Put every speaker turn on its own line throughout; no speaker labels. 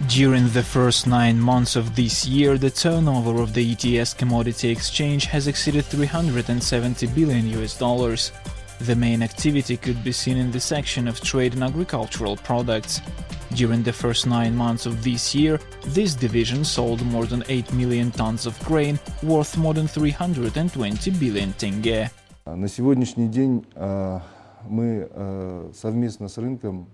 During the first 9 months of this year, the turnover of the ETS Commodity Exchange has exceeded $370 billion. The main activity could be seen in the section of trade in agricultural products. During the first 9 months of this year, this division sold more than 8 million tons of grain, worth more than 320 billion tenge.
На сегодняшний день мы совместно с рынком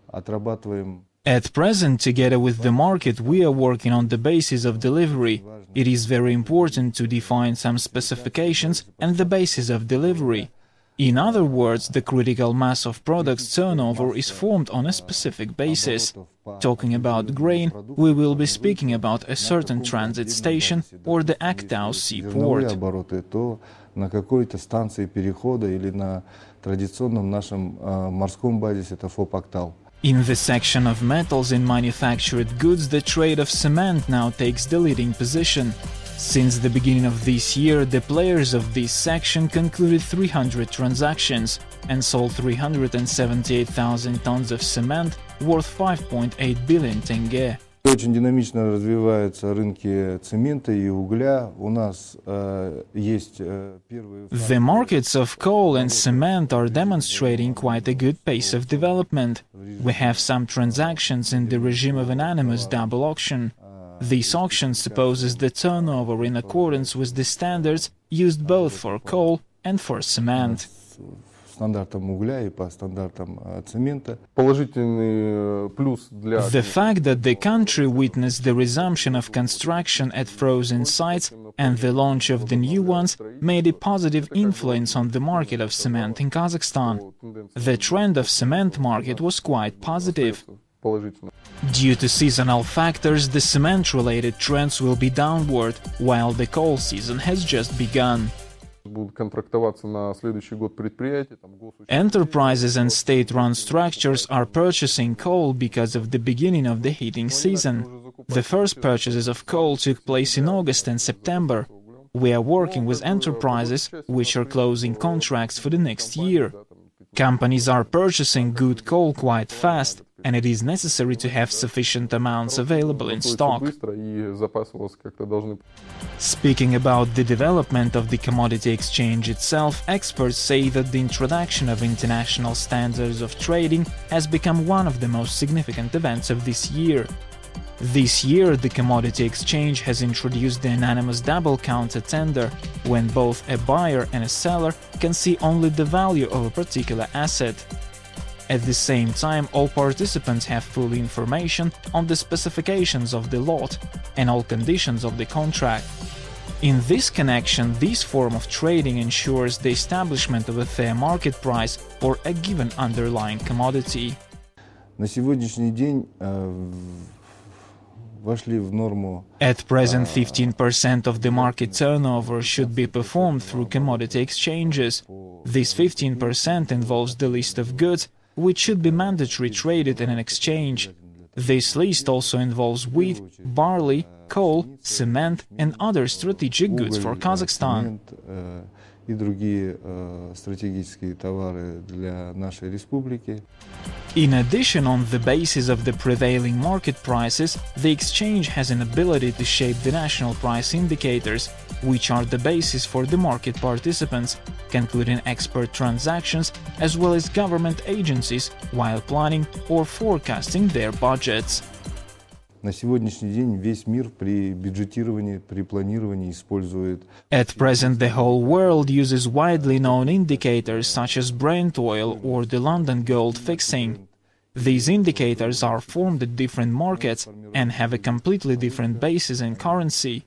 отрабатываем.
At present, together with the market, we are working on the basis of delivery. It is very important to define some specifications and the basis of delivery. In other words, the critical mass of products turnover is formed on a specific basis. Talking about grain, we will be speaking about a certain transit station or the Aktau seaport.
На какой-то станции перехода или на традиционном нашем морском базисе это ФОП Актау.
In the section of metals in manufactured goods, the trade of cement now takes the leading position. Since the beginning of this year, the players of this section concluded 300 transactions and sold 378,000 tons of cement worth 5.8 billion tenge.
Очень динамично развиваются рынки цемента и угля. У нас есть первые.
The markets of coal and cement are demonstrating quite a good pace of development. We have some transactions in the regime of anonymous double auction. This auction supposes the turnover in accordance with the standards used both for coal and for cement.
Стандартам угля и по стандартам цемента.
The fact that the country witnessed the resumption of construction at frozen sites and the launch of the new ones made a positive influence on the market of cement in Kazakhstan. The trend of cement market was quite positive. Due to seasonal factors, the cement-related trends will be downward, while the coal season has just begun. Enterprises and state-run structures are purchasing coal because of the beginning of the heating season. The first purchases of coal took place in August and September. We are working with enterprises which are closing contracts for the next year. Companies are purchasing good coal quite fast, and it is necessary to have sufficient amounts available in stock. Speaking about the development of the commodity exchange itself, experts say that the introduction of international standards of trading has become one of the most significant events of this year. This year, the commodity exchange has introduced the anonymous double counter tender, when both a buyer and a seller can see only the value of a particular asset. At the same time, all participants have full information on the specifications of the lot and all conditions of the contract. In this connection, this form of trading ensures the establishment of a fair market price for a given underlying commodity.
На сегодняшний день
At present, 15% of the market turnover should be performed through commodity exchanges. This 15% involves the list of goods which should be mandatory traded in an exchange. This list also involves wheat, barley, coal, cement and other strategic goods for Kazakhstan.
И другие стратегические товары для нашей республики.
In addition, on the basis of the prevailing market prices, the exchange has an ability to shape the national price indicators, which are the basis for the market participants, concluding export transactions as well as government agencies while planning or forecasting their budgets.
На сегодняшний день весь мир при бюджетировании, при планировании использует.
At present, the whole world uses widely known indicators such as Brent oil or the London gold fixing. These indicators are formed at different markets and have a completely different basis in currency.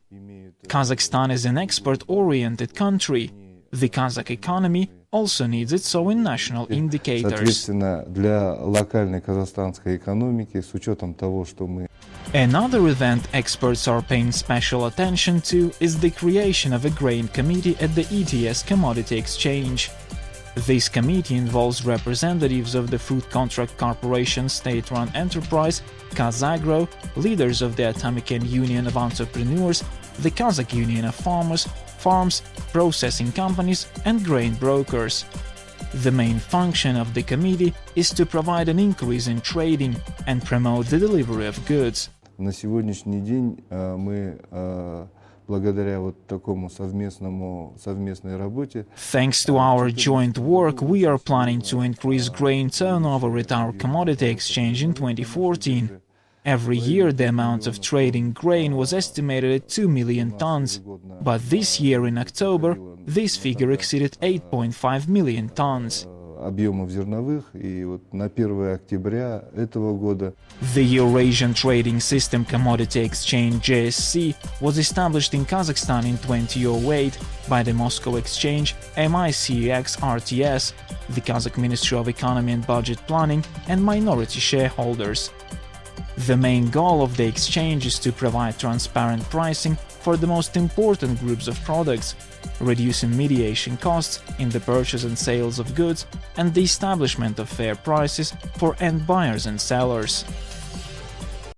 Kazakhstan is an export-oriented country. The Kazakh economy also needs its own national indicators.
Соответственно, для локальной казахстанской экономики, с учетом того, что мы.
Another event experts are paying special attention to is the creation of a grain committee at the ETS Commodity Exchange. This committee involves representatives of the Food Contract Corporation state-run enterprise, Kazagro, leaders of the Atomican Union of Entrepreneurs, the Kazakh Union of Farmers, farms, processing companies and grain brokers. The main function of the committee is to provide an increase in trading and promote the delivery of goods.
На сегодняшний день мы благодаря вот такому совместной работе.
Thanks to our joint work, we are planning to increase grain turnover at our commodity exchange in 2014. Every year, the amount of trading grain was estimated at 2 million tons, but this year in October, this figure exceeded 8.5 million tons.
Объемов зерновых, и вот на 1 октября этого года
The Eurasian Trading System Commodity Exchange (JSC) was established in Kazakhstan in 2008 by the Moscow Exchange, MICEX RTS, the Kazakh Ministry of Economy and Budget Planning, and minority shareholders. The main goal of the exchange is to provide transparent pricing for the most important groups of products, reducing mediation costs in the purchase and sales of goods, and the establishment of fair prices for end buyers and sellers.